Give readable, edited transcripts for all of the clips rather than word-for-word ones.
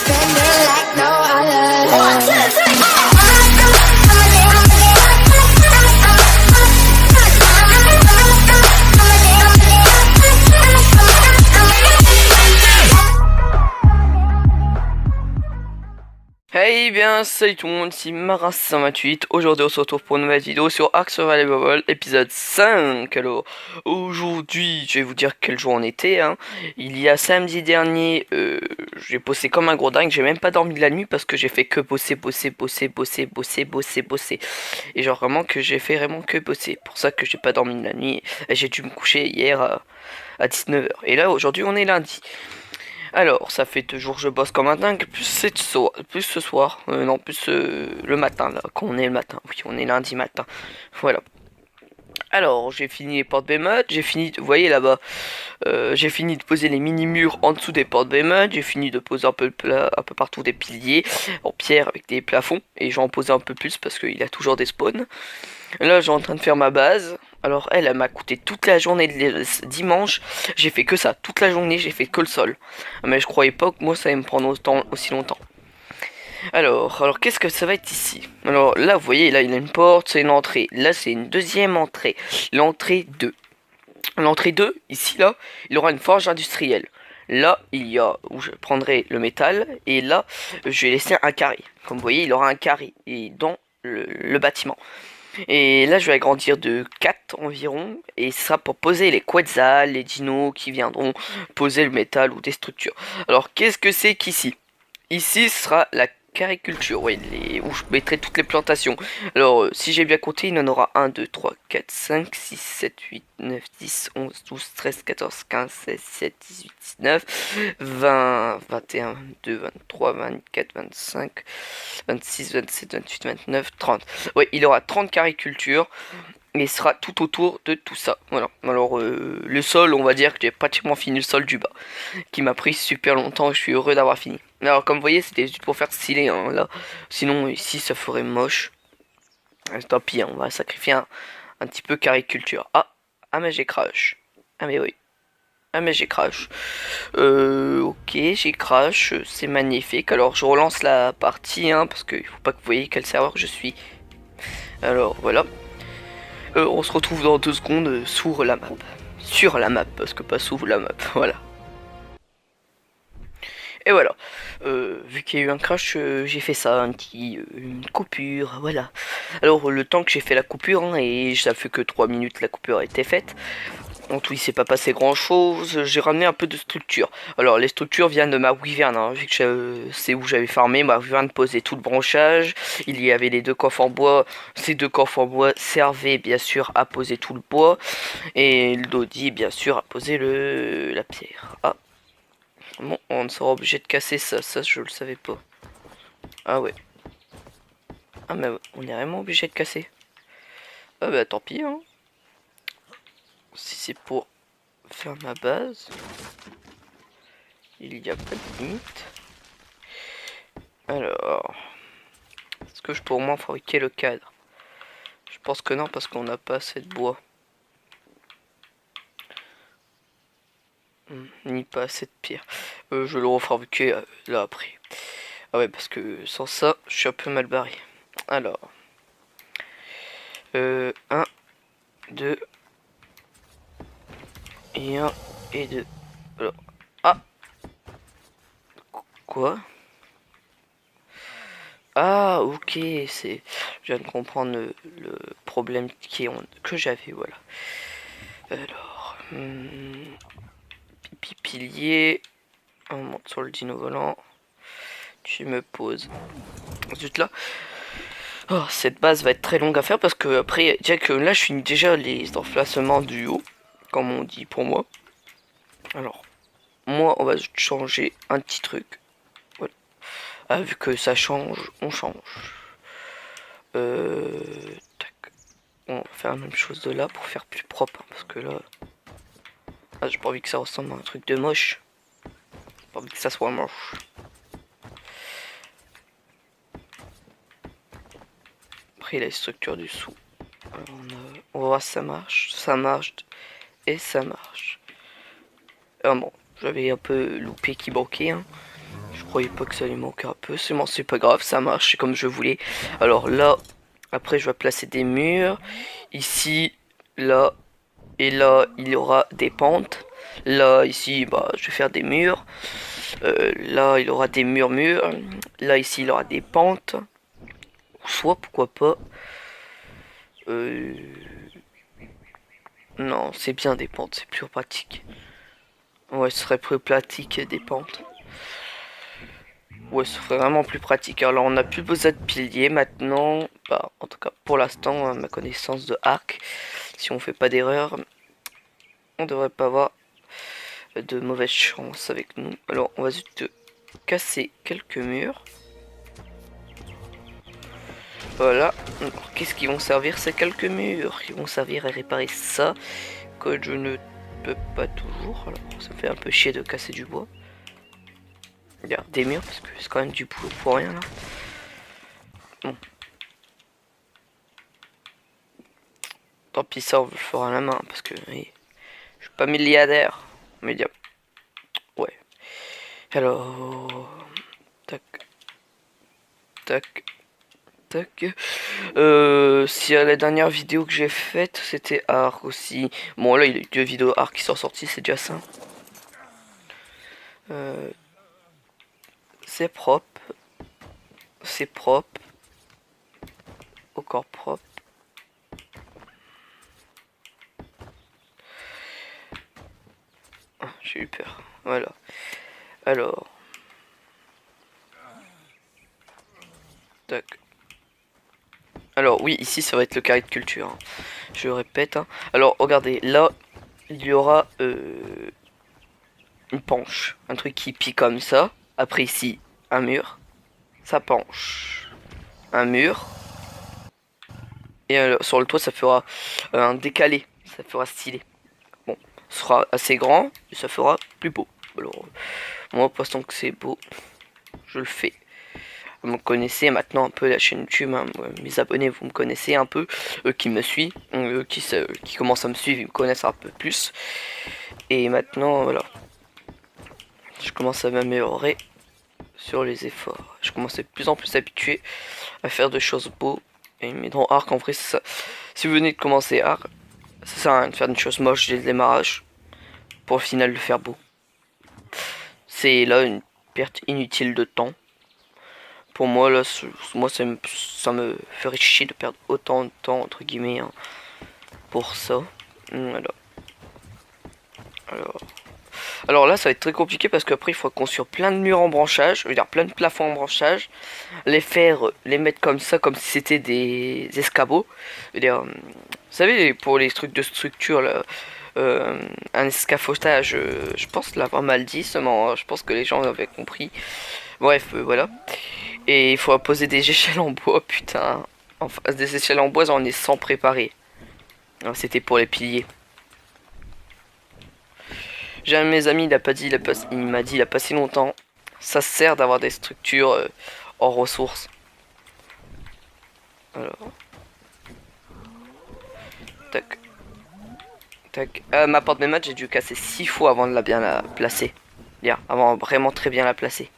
spending like no other. 1, 2, 3, 4. Hey bien, salut tout le monde, c'est Maras128. Aujourd'hui on se retrouve pour une nouvelle vidéo sur Ark Survival épisode 5. Alors aujourd'hui je vais vous dire quel jour on était hein. Il y a samedi dernier j'ai bossé comme un gros dingue. J'ai même pas dormi de la nuit parce que j'ai fait que bosser. Et genre vraiment que j'ai fait vraiment que bosser. Pour ça que j'ai pas dormi de la nuit. J'ai dû me coucher hier à 19h. Et là aujourd'hui on est lundi. Alors, ça fait 2 jours que je bosse comme un dingue, plus ce soir, non, plus le matin, là, quand on est le matin, oui, on est lundi matin, voilà. Alors, j'ai fini les portes Behemoth, j'ai fini, vous voyez là-bas, j'ai fini de poser les mini-murs en dessous des portes Behemoth, j'ai fini de poser un peu partout des piliers en pierre avec des plafonds, et j'en posais un peu plus parce qu'il a toujours des spawns. Là, j'ai en train de faire ma base. Alors, elle m'a coûté toute la journée de dimanche. J'ai fait que ça. Toute la journée, j'ai fait que le sol. Mais je croyais pas que moi, ça allait me prendre aussi longtemps. Alors qu'est-ce que ça va être ici? Alors, là, vous voyez, là, il y a une porte, c'est une entrée. Là, c'est une deuxième entrée. L'entrée 2. L'entrée 2, ici, là, il aura une forge industrielle. Là, il y a où je prendrai le métal. Et là, je vais laisser un carré. Comme vous voyez, il aura un carré. Et dans le bâtiment. Et là je vais agrandir de 4 environ. Et ce sera pour poser les quetzals, les dinos qui viendront poser le métal ou des structures. Alors qu'est-ce que c'est qu'ici? Ici ce sera la cariculture, oui, où je mettrai toutes les plantations. Alors si j'ai bien compté, il en aura 1, 2, 3, 4, 5, 6, 7, 8, 9, 10, 11, 12, 13, 14, 15, 16, 17, 18, 19, 20, 21, 22, 23, 24, 25, 26, 27, 28, 29, 30. Oui, il aura 30 caricultures. Et il sera tout autour de tout ça. Voilà. Alors le sol, on va dire que j'ai pratiquement fini le sol du bas. Qui m'a pris super longtemps et je suis heureux d'avoir fini. Alors comme vous voyez, c'était juste pour faire stylé hein, là. Sinon ici ça ferait moche. Tant pis, hein, on va sacrifier un petit peu cariculture. Ah mais j'ai crash. Ah mais oui. Ah mais j'ai crash. Ok, j'ai crash, c'est magnifique. Alors je relance la partie hein, parce qu'il faut pas que vous voyez quel serveur je suis. Alors voilà. On se retrouve dans 2 secondes sur la map. Sur la map, parce que pas sous la map, voilà. Et voilà. Vu qu'il y a eu un crash, j'ai fait ça, une coupure, voilà. Alors le temps que j'ai fait la coupure, hein, et ça fait que 3 minutes la coupure a été faite. En tout, il s'est pas passé grand chose. J'ai ramené un peu de structure. Alors, les structures viennent de ma wyvern, hein, vu que c'est où j'avais farmé. Ma wyvern posait tout le branchage. Il y avait les 2 coffres en bois. Ces 2 coffres en bois servaient bien sûr à poser tout le bois. Et le Dodi, bien sûr, à poser la pierre. Ah. Bon, on sera obligé de casser ça. Ça, je le savais pas. Ah ouais. Ah, mais on est vraiment obligé de casser. Ah bah, tant pis, hein. Si c'est pour faire ma base, il n'y a pas de limite. Alors, est-ce que je peux au moins fabriquer le cadre? Je pense que non, parce qu'on n'a pas assez de bois. Ni pas assez de pierre. Je vais le refabriquer là après. Ah ouais, parce que sans ça, je suis un peu mal barré. Alors, 1, 2, et 1 et 2. Alors, ah, quoi? Ah, ok, je viens de comprendre le problème que j'avais, voilà. Alors, pilier, on monte sur le dino volant, tu me poses. Ensuite là, oh, cette base va être très longue à faire parce que après, déjà que là je finis déjà les emplacements du haut, comme on dit pour moi. Alors, moi on va changer un petit truc. Voilà. Ah, vu que ça change, on change. Tac. On va faire la même chose de là pour faire plus propre. Hein, parce que là... Ah, j'ai pas envie que ça ressemble à un truc de moche. J'ai pas envie que ça soit moche. Après, la structure du sous. On va voir si ça marche. Ça marche. Et ça marche. Ah bon, j'avais un peu loupé qui manquait. Hein. Je croyais pas que ça allait manquer un peu. C'est pas grave, ça marche comme je voulais. Alors là, après je vais placer des murs. Ici, là et là, il y aura des pentes. Là, ici, bah, je vais faire des murs. Là, il y aura des murs. Là, ici, il y aura des pentes. Soit, pourquoi pas. Euh... Non, c'est bien des pentes, c'est plus pratique. Ouais, ce serait plus pratique des pentes. Ouais, ce serait vraiment plus pratique. Alors, on n'a plus besoin de piliers maintenant. Bah, en tout cas, pour l'instant, à ma connaissance de arc, si on fait pas d'erreur, on devrait pas avoir de mauvaise chance avec nous. Alors, on va juste casser quelques murs. Voilà. Qu'est-ce qui vont servir ces quelques murs? Ils vont servir à réparer ça, que je ne peux pas toujours. Alors, ça me fait un peu chier de casser du bois. Regarde, des murs, parce que c'est quand même du boulot pour rien, là. Bon. Tant pis, ça, on le fera à la main, parce que oui, je suis pas milliardaire. Mais bien. Ouais. Alors... Tac. Tac. Tac. Si la dernière vidéo que j'ai faite, c'était Arc aussi. Bon, là, il y a eu 2 vidéos Arc qui sont sorties, c'est déjà ça. C'est propre. C'est propre. Encore propre. Ah, j'ai eu peur. Voilà. Alors. Tac. Alors oui, ici ça va être le carré de culture. Hein. Je répète. Hein. Alors regardez, là il y aura une penche, un truc qui pique comme ça. Après ici un mur, ça penche, un mur. Et sur le toit ça fera un décalé, ça fera stylé. Bon, ce sera assez grand et ça fera plus beau. Alors moi pensant que c'est beau, je le fais. Vous me connaissez maintenant un peu la chaîne YouTube, hein, mes abonnés vous me connaissez un peu, qui me suivent, qui commencent à me suivre, ils me connaissent un peu plus. Et maintenant voilà, je commence à m'améliorer sur les efforts. Je commence à être de plus en plus habitué à faire des choses beaux. Et mais dans Arc en vrai c'est ça. Si vous venez de commencer Arc, ça sert à rien de faire une chose moche dès le démarrage pour au final le faire beau. C'est là une perte inutile de temps. Pour moi là, moi ça me ferait chier de perdre autant de temps entre guillemets hein, pour ça. Voilà. Alors là ça va être très compliqué parce qu'après il faut construire plein de murs en branchage, je veux dire plein de plafonds en branchage, les faire, les mettre comme ça comme si c'était des escabeaux. Je veux dire, vous savez pour les trucs de structure là, un escafotage, je pense l'avoir mal dit seulement, je pense que les gens avaient compris. Bref, voilà. Et il faut poser des échelles en bois, putain. Enfin, des échelles en bois, j'en ai 100 préparés. C'était pour les piliers. J'ai un de mes amis, il m'a dit il a pas si longtemps. Ça sert d'avoir des structures en ressources. Alors. Tac. Tac. Ma porte de match, j'ai dû casser 6 fois avant de bien la placer. Bien, avant vraiment très bien la placer.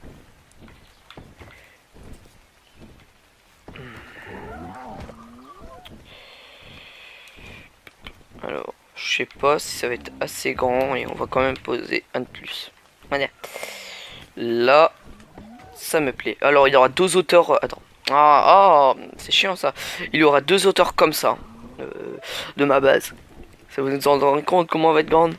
Alors, je sais pas si ça va être assez grand et on va quand même poser un de plus. Voilà. Là, ça me plaît. Alors, il y aura 2 hauteurs. Attends. C'est chiant ça. Il y aura 2 hauteurs comme ça de ma base. Ça vous en rendez compte comment elle va être grande?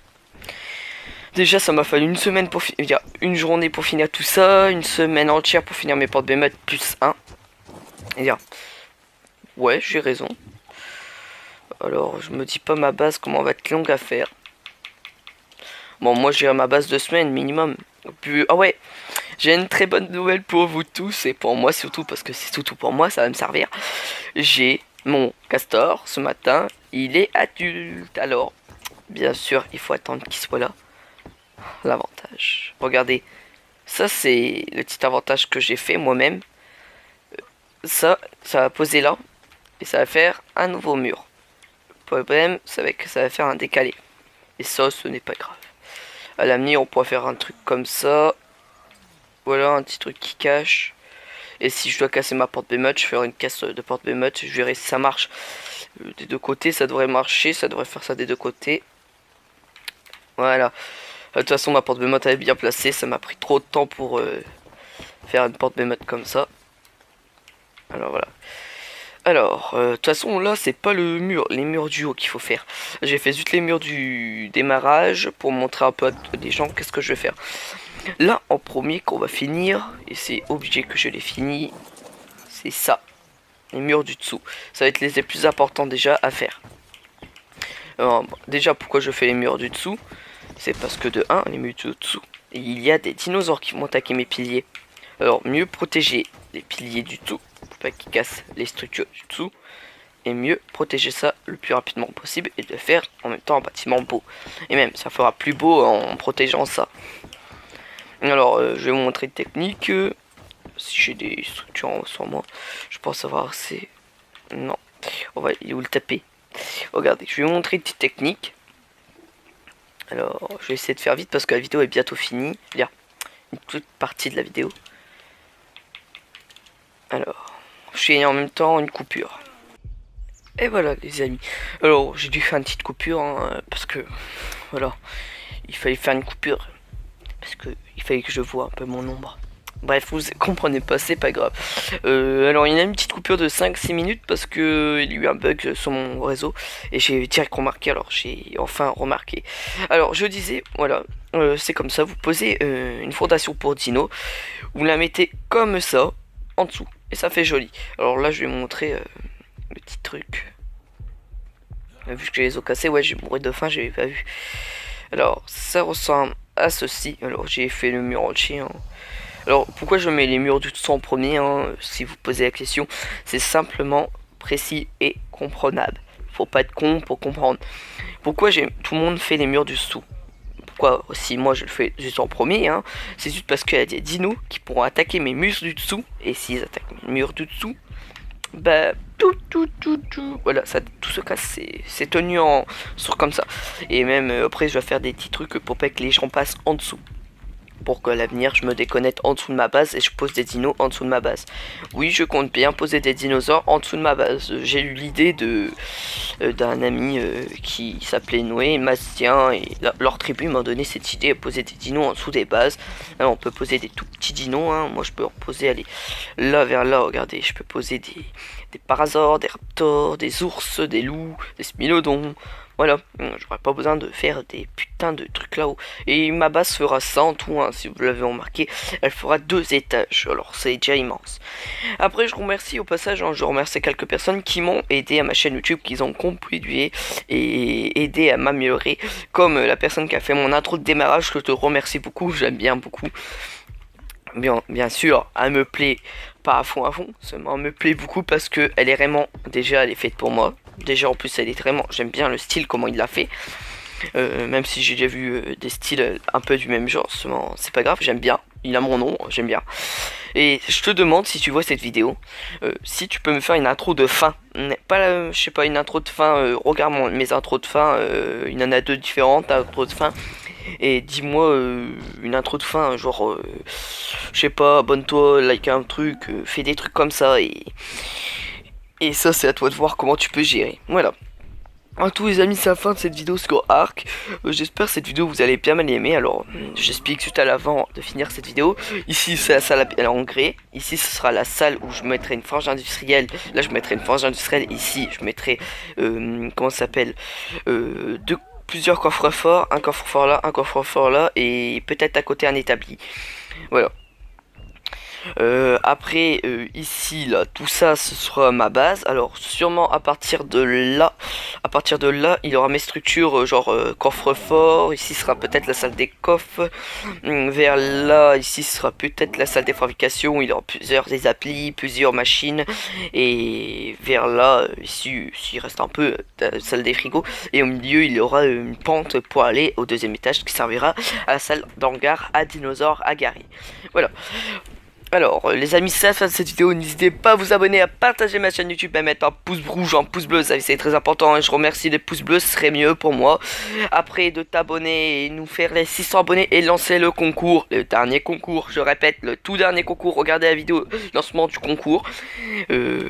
Déjà, ça m'a fallu une semaine pour finir, une journée pour finir tout ça, une semaine entière pour finir mes portes bémol plus 1. Et dire, ouais, j'ai raison. Alors, je me dis pas ma base comment va être longue à faire. Bon, moi j'ai ma base de semaine minimum. Puis, ah ouais, j'ai une très bonne nouvelle pour vous tous et pour moi surtout parce que c'est surtout pour moi, ça va me servir. J'ai mon castor ce matin, il est adulte. Alors, bien sûr, il faut attendre qu'il soit là. L'avantage. Regardez, ça c'est le petit avantage que j'ai fait moi-même. Ça va poser là et ça va faire un nouveau mur. Le problème, c'est que ça va faire un décalé. Et ça, ce n'est pas grave. À l'avenir, on pourra faire un truc comme ça. voilà un petit truc qui cache. Et si je dois casser ma porte Behemoth, je ferai une casse de porte Behemoth. Je verrai si ça marche des deux côtés. Ça devrait marcher, ça devrait faire ça des deux côtés. Voilà. De toute façon, ma porte Behemoth elle est bien placée. Ça m'a pris trop de temps pour faire une porte Behemoth comme ça. Alors voilà. Alors, de toute façon, là, c'est pas les murs du haut qu'il faut faire. J'ai fait juste les murs du démarrage pour montrer un peu à des gens qu'est-ce que je vais faire. Là, en premier, qu'on va finir, et c'est obligé que je l'ai fini, c'est ça. Les murs du dessous. Ça va être les plus importants déjà à faire. Alors, déjà, pourquoi je fais les murs du dessous? C'est parce que de 1, les murs du dessous, il y a des dinosaures qui vont attaquer mes piliers. Alors, mieux protéger les piliers du dessous, pour pas qu'ils cassent les structures du dessous. Et mieux protéger ça le plus rapidement possible et de faire en même temps un bâtiment beau. Et même, ça fera plus beau en protégeant ça. Alors, je vais vous montrer une technique. Si j'ai des structures sur moi, je pense savoir c'est... Non, on va où le taper. Regardez, je vais vous montrer une petite technique. Alors, je vais essayer de faire vite parce que la vidéo est bientôt finie. Il y a une toute partie de la vidéo. Alors, je fais en même temps une coupure. Et voilà les amis. Alors, j'ai dû faire une petite coupure hein, parce que... Voilà, il fallait faire une coupure. Parce que il fallait que je voie un peu mon ombre. Bref, vous comprenez pas, c'est pas grave. Alors il y a une petite coupure de 5-6 minutes parce que il y a eu un bug sur mon réseau. Et j'ai direct remarqué, alors j'ai enfin remarqué. Alors je disais, voilà, c'est comme ça, vous posez une fondation pour dino. Vous la mettez comme ça, en dessous. Et ça fait joli. Alors là je vais vous montrer le petit truc. Vu que j'ai les os cassés, ouais j'ai mouru de faim, j'avais pas vu. Alors ça ressemble à ceci. Alors j'ai fait le mur entier hein. Alors pourquoi je mets les murs du dessous en premier hein, si vous posez la question, c'est simplement précis et comprenable. Faut pas être con pour comprendre. Pourquoi tout le monde fait les murs du dessous? Pourquoi aussi moi je le fais juste en premier hein, c'est juste parce qu'il y a des dinos qui pourront attaquer mes murs du dessous. Et s'ils attaquent mes murs du dessous, bah voilà, ça tout se casse, c'est tenu en sur comme ça. Et même après je vais faire des petits trucs pour pas que les gens passent en dessous. Pour qu'à l'avenir je me déconnecte en dessous de ma base et je pose des dinos en dessous de ma base. Oui, je compte bien poser des dinosaures en dessous de ma base. J'ai eu l'idée de d'un ami qui s'appelait Noé, Mastien, et leur tribu m'a donné cette idée de poser des dinos en dessous des bases. Là, on peut poser des tout petits dinos, hein. Moi je peux en poser, allez, là vers là, regardez, je peux poser des parasaures, des raptors, des ours, des loups, des smilodons. Voilà, j'aurais pas besoin de faire des putains de trucs là-haut. Et ma base fera ça en tout, hein, si vous l'avez remarqué. Elle fera 2 étages, alors c'est déjà immense. Après, je remercie au passage, hein, je remercie quelques personnes qui m'ont aidé à ma chaîne YouTube, qui ont contribué et aidé à m'améliorer. Comme la personne qui a fait mon intro de démarrage, que je te remercie beaucoup, j'aime bien beaucoup. Bien sûr, elle me plaît pas à fond, ça me plaît beaucoup parce que elle est vraiment, déjà elle est faite pour moi. Déjà en plus elle est vraiment, j'aime bien le style, comment il l'a fait. Même si j'ai déjà vu des styles un peu du même genre, c'est pas grave, j'aime bien. Il a mon nom, j'aime bien. Et je te demande, si tu vois cette vidéo, si tu peux me faire une intro de fin. Pas, je sais pas, une intro de fin, regarde mes intros de fin, il y en a 2 différentes, intro de fin. Et dis-moi une intro de fin, genre, je sais pas, abonne-toi, like un truc, fais des trucs comme ça. Et ça, c'est à toi de voir comment tu peux gérer. Voilà. À tous les amis, c'est la fin de cette vidéo sur Ark. J'espère que cette vidéo vous allez bien mal aimer. Alors, j'explique juste à l'avant de finir cette vidéo. Ici, c'est la salle à engrais. Ici, ce sera la salle où je mettrai une forge industrielle. Là, je mettrai une forge industrielle. Ici, je mettrai, comment ça s'appelle, plusieurs coffres forts. Un coffre fort là, un coffre fort là. Et peut-être à côté un établi. Voilà. Après ici là tout ça ce sera ma base. Alors sûrement à partir de là il y aura mes structures genre coffre-fort. Ici sera peut-être la salle des coffres. Vers là ici ce sera peut-être la salle des fabrications. Il y aura plusieurs des applis, plusieurs machines. Et vers là ici il reste un peu la salle des frigos. Et au milieu il y aura une pente pour aller au 2e étage qui servira à la salle d'hangar à dinosaures agarrés. Voilà. Alors, les amis, c'est la fin de cette vidéo. N'hésitez pas à vous abonner, à partager ma chaîne YouTube, à mettre un pouce rouge, un pouce bleu. Ça, c'est très important. Et je remercie les pouces bleus, ce serait mieux pour moi. Après, de t'abonner et nous faire les 600 abonnés et lancer le concours. Le dernier concours, je répète, le tout dernier concours. Regardez la vidéo lancement du concours.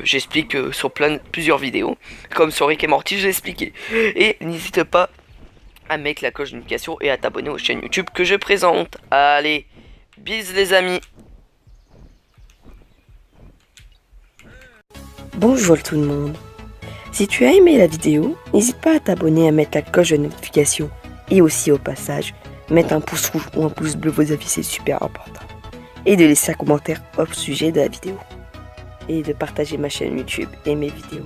J'explique sur plusieurs vidéos. Comme sur Rick et Morty, j'ai expliqué. Et n'hésite pas à mettre la cloche de notification et à t'abonner aux chaînes YouTube que je présente. Allez, bis les amis. Bonjour tout le monde. Si tu as aimé la vidéo, n'hésite pas à t'abonner, à mettre la cloche de notification et aussi au passage, mettre un pouce rouge ou un pouce bleu, vos avis c'est super important. Et de laisser un commentaire au sujet de la vidéo. Et de partager ma chaîne YouTube et mes vidéos.